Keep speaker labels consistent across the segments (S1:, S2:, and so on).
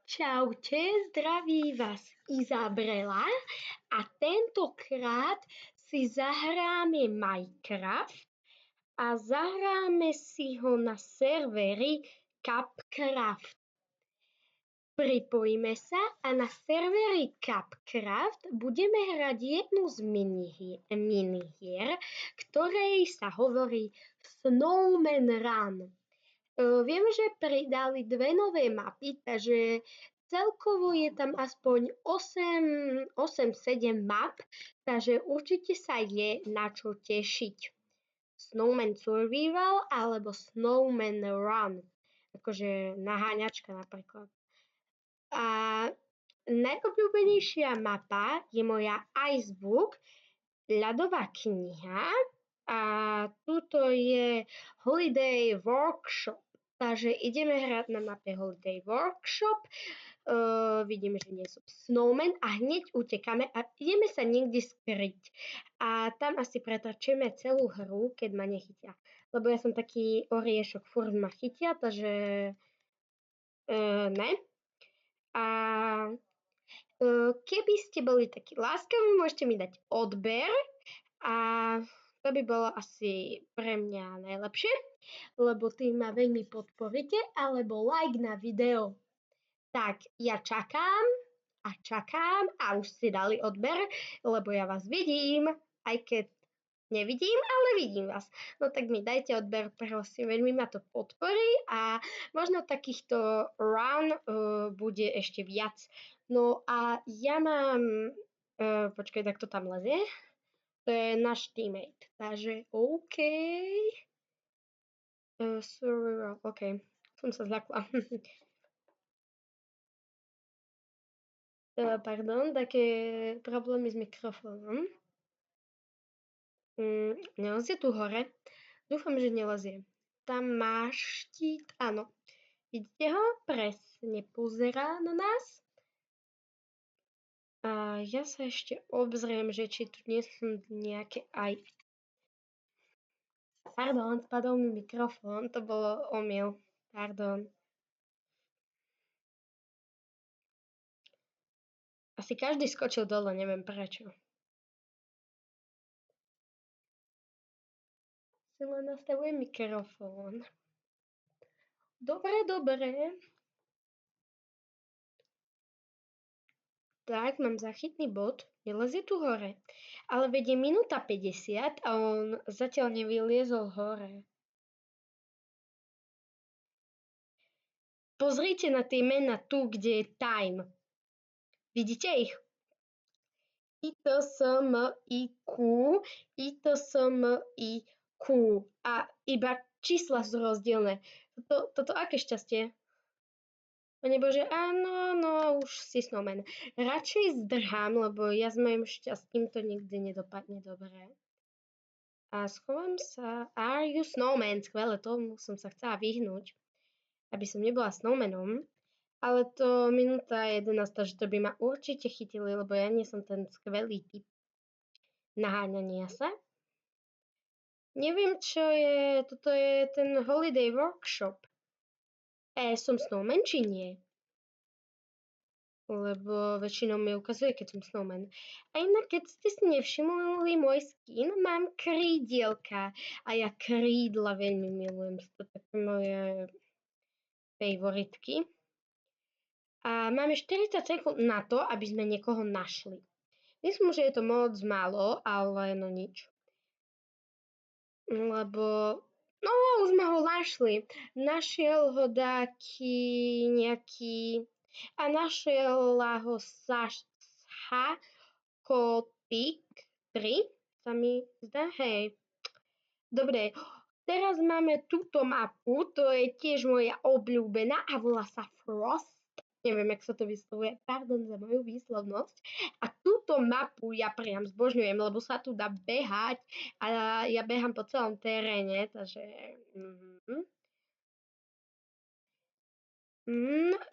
S1: Čaute, zdraví vás Izabela a tentokrát si zahráme Minecraft a zahráme si ho na serveri Capcraft. Pripojíme sa a na serveri Capcraft budeme hrať jednu z minihier, ktorej sa hovorí Snowman Run. Viem, že pridali 2 nové mapy, takže celkovo je tam aspoň 8-7 map, takže určite sa je na čo tešiť. Snowman Survival alebo Snowman Run, akože naháňačka napríklad. A najobľúbenejšia mapa je moja Icebook, ľadová kniha, a tuto je Holiday Workshop. Takže ideme hrať na mape Holiday Workshop. Vidíme, že nie sú snowman a hneď utekáme a ideme sa niekde skryť. A tam asi pretrčíme celú hru, keď ma nechytia. Lebo ja som taký oriešok, furt ma chytia, takže ne. A keby ste boli takí láskaví, môžete mi dať odber a to by bolo asi pre mňa najlepšie, lebo tým ma veľmi podporíte, alebo like na video. Tak, ja čakám a už si dali odber, lebo ja vás vidím, aj keď nevidím, ale vidím vás. No tak mi dajte odber, prosím, veľmi ma to podporí a možno takýchto run bude ešte viac. No a ja mám, počkaj, tak to tam lezie. To je náš teammate, takže OK. Survival, OK. Som sa zľakla. Pardon, také problémy s mikrofónom. Nelezie tu hore? Dúfam, že nelezie. Tam máš štít, áno. Vidíte ho? Presne pozerá na nás. A ja sa ešte obzriem, že či tu nie sú nejaké aj... Pardon, spadol mi mikrofón, to bolo omyl. Pardon. Asi každý skočil dole, neviem prečo. Si len nastavujem mikrofón. Dobre. Tak, mám záchytný bod, nelezie tu hore. Ale vedie minúta 50 a on zatiaľ nevyliezol hore. Pozrite na tie mená tu, kde je time. Vidíte ich? ITSMIQ, ITSMIQ a iba čísla sú rozdielne. Toto aké šťastie? Pane Bože, áno, no už si snowman. Radšej zdrhám, lebo ja s mojim šťastím to nikdy nedopadne dobre. A schovám sa. Are you snowman? Skvelé, tomu som sa chcela vyhnúť, aby som nebola snowmanom. Ale to minúta 11, že to by ma určite chytili, lebo ja nie som ten skvelý typ naháňania sa. Neviem, čo je, toto je ten Holiday Workshop. Som snowman, či nie? Lebo väčšinou mi ukazuje, keď som snowman. A inak, keď ste si nevšimli môj skin, mám krídielka a ja krídla veľmi milujem. To také moje favoritky. A máme 40 sekúnd na to, aby sme niekoho našli. Myslím, že je to moc málo, ale no nič. Lebo, no už sme ho našli. Našiel ho nejaký a našiela ho Saša Kotik 3, sa mi zdá, hej. Dobre, teraz máme túto mapu, to je tiež moja obľúbená a volá sa Frost. Neviem, jak sa to vyslovuje, pardon za moju výslovnosť. A túto mapu ja priam zbožňujem, lebo sa tu dá behať a ja behám po celom teréne, takže...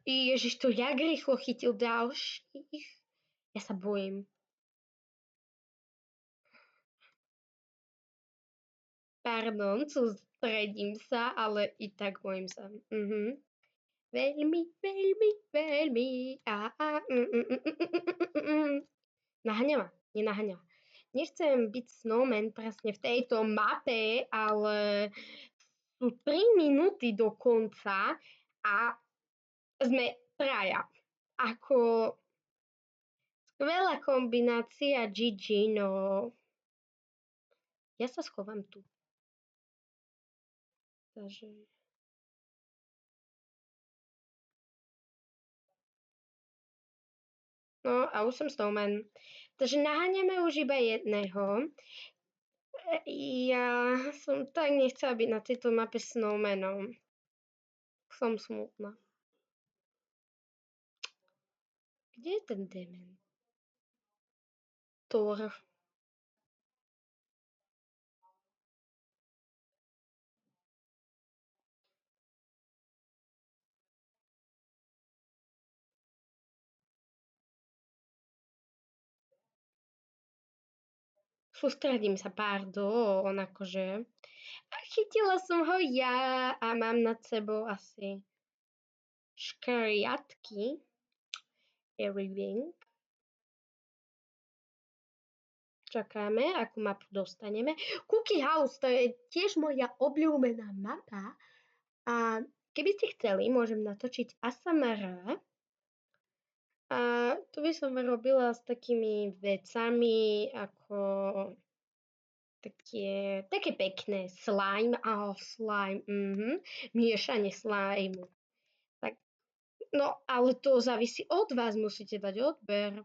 S1: Ježiš, to jak rýchlo chytil ďalších. Ja sa bojím. Pardon, sústredím sa, ale i tak bojím sa. Veľmi, veľmi, veľmi. Naháňa ma, nenaháňa. Nechcem byť snowman presne v tejto mape, ale sú 3 minúty do konca a sme traja. Ako skvelá kombinácia GG, no. Ja sa schovám tu. Takže... No a už som snowman. Takže naháňame už iba jedného. Ja som tak nechcela byť na tejto mape snowmanom. Som smutná. Kde je ten demon? Thor. Sústredím sa, pardon, akože. A chytila som ho ja a mám nad sebou asi škriatky. Everything. Čakáme, akú mapu dostaneme. Cookie House, to je tiež moja obľúbená mapa. A keby ste chceli, môžem natočiť ASMR. A tu by som robila s takými vecami ako také pekné. Slime, slime, miešanie slime. Tak, no, ale to závisí od vás, musíte dať odber.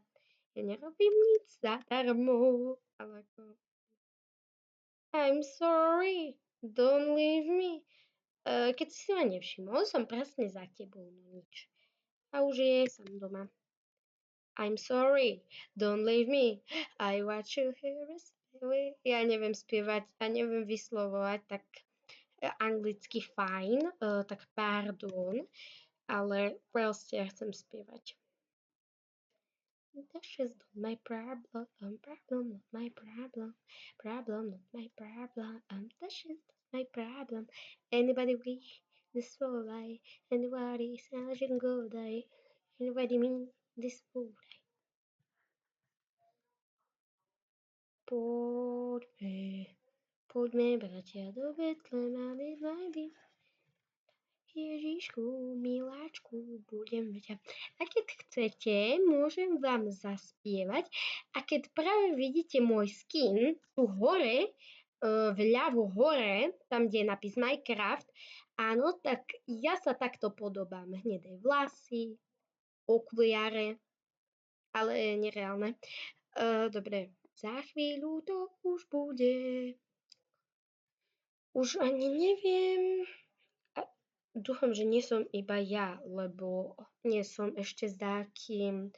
S1: Ja nerobím nic zadarmo. Ale ako... I'm sorry, don't leave me. Keď si ma nevšimol, som presne za tebou, no nič. A už je, som doma. I'm sorry, don't leave me. I watch you here away. Ja neviem spievať a neviem vyslovovať tak anglicky fajn, tak pardon, ale proste ja chcem spievať. That's just not my problem, not my problem, not my problem, that's just not my problem. Anybody wish this will lie, anybody say I should go die, anybody mean this will die. Poďme, bratia, do Betlema, Betlemy. Ježišku, miláčku, budem ťa. A keď chcete, môžem vám zaspievať. A keď práve vidíte môj skin tu hore, vľavo hore, tam, kde je napis Minecraft, áno, tak ja sa takto podobám. Hnedé vlasy, okuliare, ale nereálne. Dobre, za chvíľu to už bude. Už ani neviem. Dúfam, že nie som iba ja, lebo nie som ešte s takým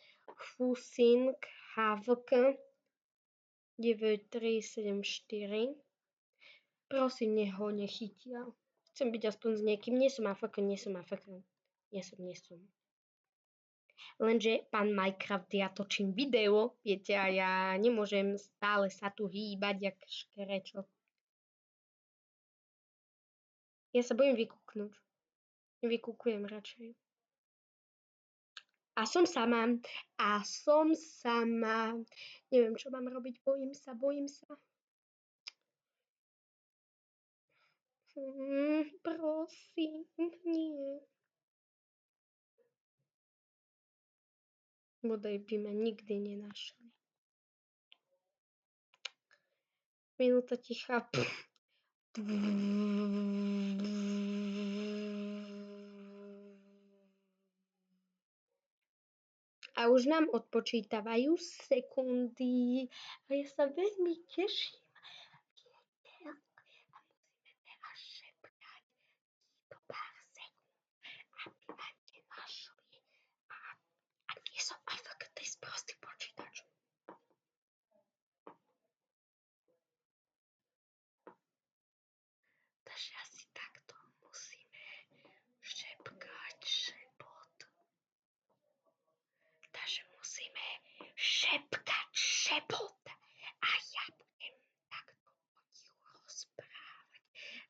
S1: Fusing Havk 9374. Prosím, nech ho nechytia. Chcem byť aspoň s niekým. Nie som AFK. Nie som. Lenže pán Minecraft, ja točím video, viete, a ja nemôžem stále sa tu hýbať jak škerečok. Ja sa bojím vykúknuť. Vykúkujem radšej. A som sama. Neviem, čo mám robiť. Bojím sa. Prosím, nie. Bodaj by ma nikdy nenašli. Minúta ticha. A už nám odpočítavajú sekundy. A ja sa veľmi teším. A musíme teraz šepkať iba pár sekúnd, aby ma nenašli. A nie som AFK, to je sprostý počítač. Takže asi takto musíme šepkať šepot. Takže musíme šepkať šepot. A ja budem takto potichu rozprávať,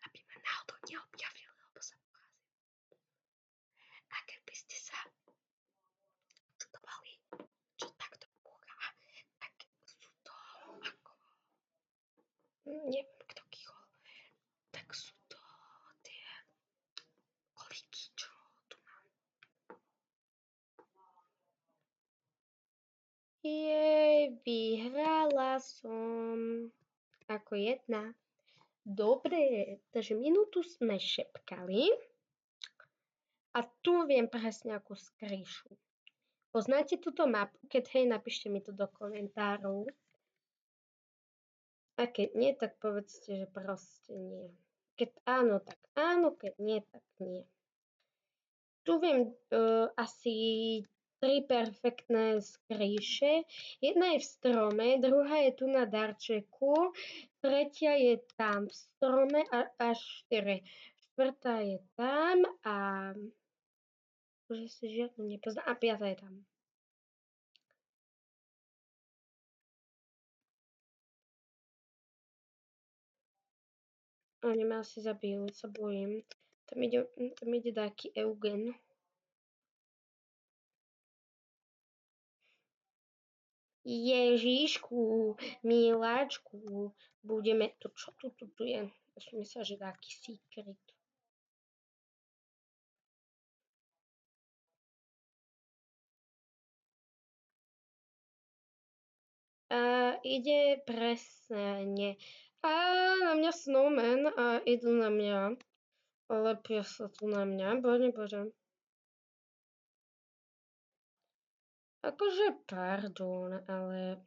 S1: aby ma náhodou neobjavili, lebo sa porazím. A keď Vyhrala som ako jedna. Dobre, takže minútu sme šepkali a tu viem presne akú skríšu. Poznáte túto mapu? Keď hej, napíšte mi to do komentárov. A keď nie, tak povedzte, že proste nie. Keď áno, tak áno, keď nie, tak nie. Tu viem asi 3 perfektné skríše. Jedna je v strome, druhá je tu na darčeku, tretia je tam v strome a 4. Štvrtá je tam a už si žiadnu nepoznám. A 5. je tam. Oni ma asi zabijú, sa bojím. Tam ide taký Eugen. Ježišku, miláčku, budeme... To čo tu je? Ja som myslela, že taký secret. Ide presne. Na mňa snowman a idú na mňa. Lepia sa tu na mňa. Bože. Akože pardon, ale...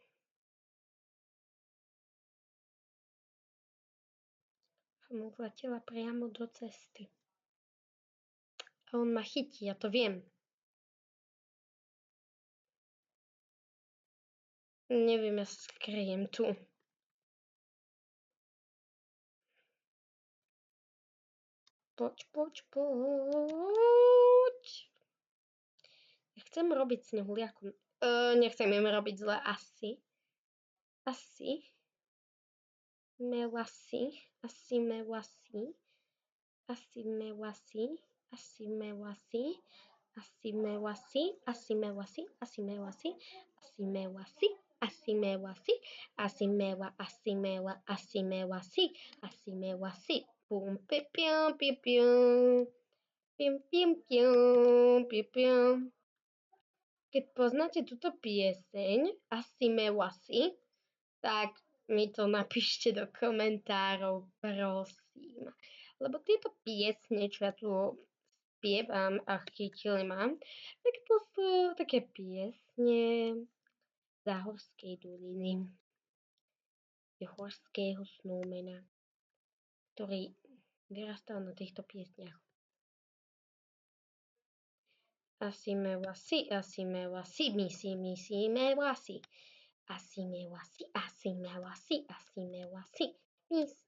S1: Som vletela priamo do cesty. A on ma chytí, ja to viem. Neviem, ja sa skryjem tu. Poď. Chcem robiť snehuliaku. Nechcem im robiť zle, asi. Mewasi. Pum, pium, pium. Pium. Keď poznáte túto pieseň Asimewasi, tak mi to napíšte do komentárov, prosím. Lebo tieto piesne, čo ja tu spievam a chytili mám, tak to sú také piesne Záhorskej doliny, horského snowmana, ktorý vyrastal na týchto piesniach. Asimewasi, misi. Asimewasi, mis.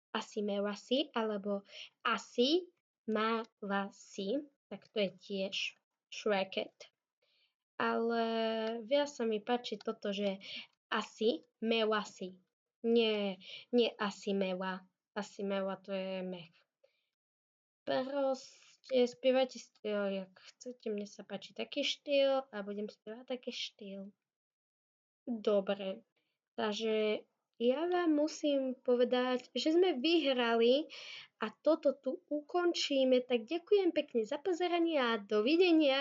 S1: Asimewasi, alebo Asimawasi, tak to je tiež Shreket. Ale viac sa mi páči toto, že Asimewasi. Nie Asimewa. Asimewa to je mech. Proste spievajte štýl, jak chcete. Mne sa páči taký štýl a budem spievať taký štýl. Dobre, takže ja vám musím povedať, že sme vyhrali a toto tu ukončíme. Tak ďakujem pekne za pozeranie a dovidenia.